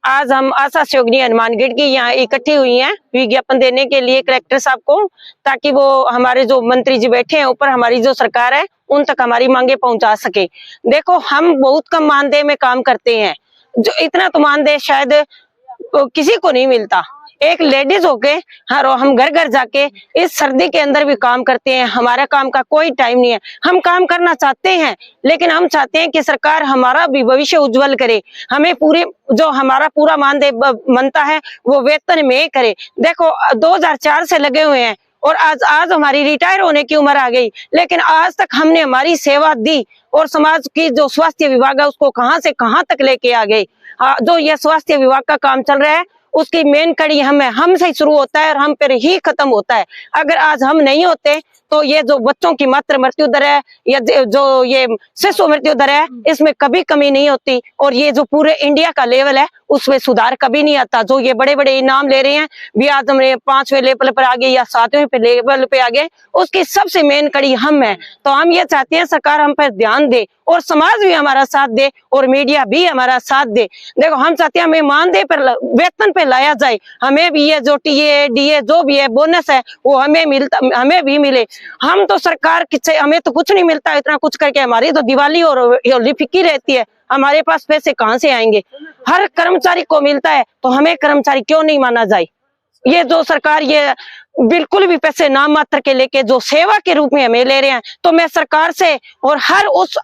आज हम आशा सहयोगिनी हनुमानगढ़ की यहाँ इकट्ठी हुई हैं विज्ञापन देने के लिए कलेक्टर साहब को, ताकि वो हमारे जो मंत्री जी बैठे हैं ऊपर, हमारी जो सरकार है उन तक हमारी मांगे पहुंचा सके। देखो, हम बहुत कम मानदेय में काम करते हैं, जो इतना तो मानदेय शायद किसी को नहीं मिलता। एक लेडीज होके हम घर घर जाके इस सर्दी के अंदर भी काम करते हैं। हमारा काम का कोई टाइम नहीं है, हम काम करना चाहते हैं, लेकिन हम चाहते हैं कि सरकार हमारा भी भविष्य उज्जवल करे, हमें पूरे जो हमारा पूरा मानदेय बनता है वो वेतन में करे। देखो, 2004 से लगे हुए हैं और आज हमारी रिटायर होने की उम्र आ गई, लेकिन आज तक हमने हमारी सेवा दी और समाज की जो स्वास्थ्य विभाग है उसको कहां से कहां तक लेके आ गए। जो ये स्वास्थ्य विभाग का काम चल रहा है उसकी मेन कड़ी हमसे ही शुरू होता है और हम पर ही खत्म होता है। अगर आज हम नहीं होते तो ये जो बच्चों की मातृ मृत्यु दर है या जो ये शिशु मृत्यु दर है, इसमें कभी कमी नहीं होती और ये जो पूरे इंडिया का लेवल है उसमें सुधार कभी नहीं आता। जो ये बड़े बड़े इनाम ले रहे हैं भी, आज हमने 5वें लेवल पर आ गए या 7वें लेवल पे आ गए, उसकी सबसे मेन कड़ी हम है। तो हम ये चाहते हैं सरकार हम पर ध्यान दे और समाज भी हमारा साथ दे और मीडिया भी हमारा साथ दे। देखो, हम चाहते हैं हमें मानदेय पर, वेतन पे लाया जाए, हमें भी ये जो टीए डीए जो भी है बोनस है वो हमें भी मिले। हम तो सरकार से हमें तो कुछ नहीं मिलता, इतना कुछ करके हमारी तो दिवाली और होली फिक्की रहती है, हमारे पास पैसे कहाँ से आएंगे? हर कर्मचारी को मिलता है तो हमें कर्मचारी क्यों नहीं माना जाए? ये जो सरकार ये बिल्कुल भी पैसे नाम मात्र के लेके जो सेवा के रूप में हमें ले रहे हैं, तो मैं सरकार से और हर उस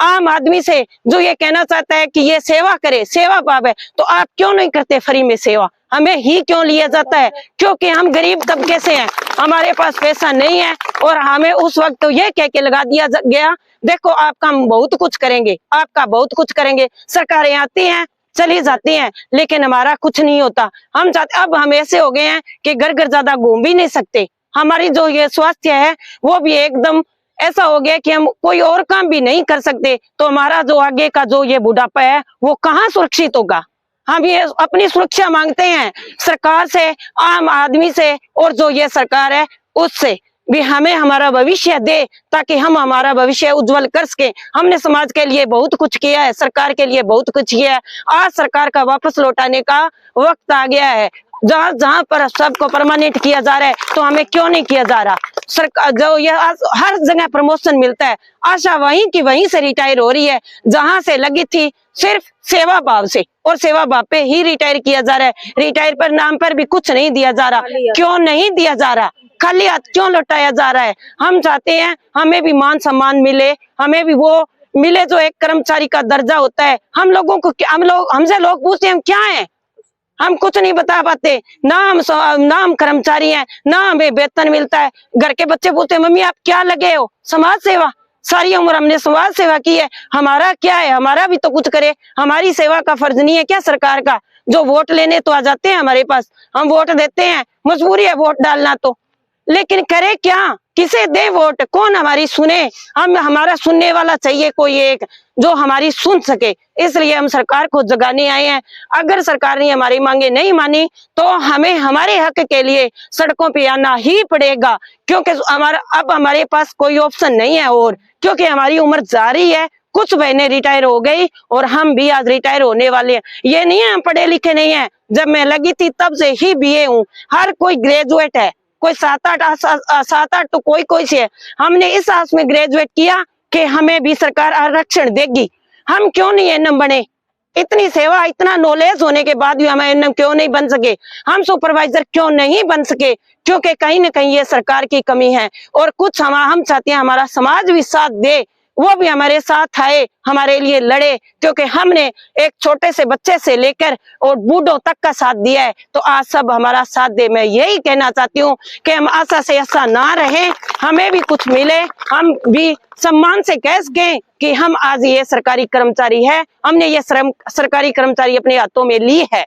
आम आदमी से जो ये कहना चाहता है कि ये सेवा करे, सेवा भाव है, तो आप क्यों नहीं करते फ्री में सेवा? हमें ही क्यों लिया जाता है? क्योंकि हम गरीब तबके से हैं, हमारे पास पैसा नहीं है और हमें उस वक्त तो ये कह के लगा दिया गया, देखो आपका हम बहुत कुछ करेंगे, आपका बहुत कुछ करेंगे। सरकारें आती हैं चली जाती हैं, लेकिन हमारा कुछ नहीं होता। हम चाहते, अब हम ऐसे हो गए हैं कि घर घर ज्यादा घूम भी नहीं सकते। हमारी जो ये स्वास्थ्य है वो भी एकदम ऐसा हो गया कि हम कोई और काम भी नहीं कर सकते। तो हमारा जो आगे का जो ये बुढ़ापा है वो कहाँ सुरक्षित होगा? हम ये अपनी सुरक्षा मांगते हैं सरकार से, आम आदमी से, और जो ये सरकार है उससे भी हमें हमारा भविष्य दे, ताकि हम हमारा भविष्य उज्जवल कर सके। हमने समाज के लिए बहुत कुछ किया है, सरकार के लिए बहुत कुछ किया है। आज सरकार का वापस लौटाने का वक्त आ गया है। जहाँ पर सबको परमानेंट किया जा रहा है तो हमें क्यों नहीं किया जा रहा? सरकार जो ये हर जगह प्रमोशन मिलता है, आशा वहीं की वहीं से रिटायर हो रही है, जहां से लगी थी सिर्फ सेवा भाव से, और सेवा भाव पे ही रिटायर किया जा रहा है। रिटायर पर नाम पर भी कुछ नहीं दिया जा रहा। क्यों नहीं दिया जा रहा? खाली हाथ क्यों लौटाया जा रहा है? हम चाहते हैं हमें भी मान सम्मान मिले, हमें भी वो मिले जो एक कर्मचारी का दर्जा होता है। हम लोगों को हमसे लोग पूछते हैं हम क्या है, हम कुछ नहीं बता पाते। ना हम कर्मचारी हैं, ना हमें वेतन मिलता है। घर के बच्चे पूछते हैं मम्मी आप क्या लगे हो? समाज सेवा। सारी उम्र हमने समाज सेवा की है, हमारा क्या है? हमारा भी तो कुछ करे। हमारी सेवा का फर्ज नहीं है क्या सरकार का? जो वोट लेने तो आ जाते हैं हमारे पास, हम वोट देते हैं, मजबूरी है वोट डालना तो, लेकिन करे क्या? किसे दे वोट? कौन हमारी सुने? हमारा सुनने वाला चाहिए कोई एक जो हमारी सुन सके। इसलिए हम सरकार को जगाने आए हैं। अगर सरकार ने हमारी मांगे नहीं मानी तो हमें हमारे हक के लिए सड़कों पे आना ही पड़ेगा, क्योंकि अब हमारे पास कोई ऑप्शन नहीं है। और क्योंकि हमारी उम्र जा रही है, कुछ बहनें रिटायर हो गई और हम भी आज रिटायर होने वाले हैं। ये नहीं है हम पढ़े लिखे नहीं है, जब मैं लगी थी तब से ही BA हूँ। हर कोई ग्रेजुएट है, कोई 7-8 तो कोई से है। हमने इस आस में ग्रेजुएट किया कि हमें भी सरकार आरक्षण देगी। हम क्यों नहीं एनएम बने? इतनी सेवा, इतना नॉलेज होने के बाद भी हम एनएम क्यों नहीं बन सके? हम सुपरवाइजर क्यों नहीं बन सके? क्योंकि कहीं ना कहीं ये सरकार की कमी है। और कुछ हम चाहते हैं हमारा समाज भी साथ दे, वो भी हमारे साथ आए, हमारे लिए लड़े, क्योंकि हमने एक छोटे से बच्चे से लेकर और बूढ़ों तक का साथ दिया है। तो आज सब हमारा साथ दे। मैं यही कहना चाहती हूँ कि हम आशा से ऐसा ना रहे, हमें भी कुछ मिले, हम भी सम्मान से कह सकें कि हम आज ये सरकारी कर्मचारी है, हमने ये सरकारी कर्मचारी अपने हाथों में ली है।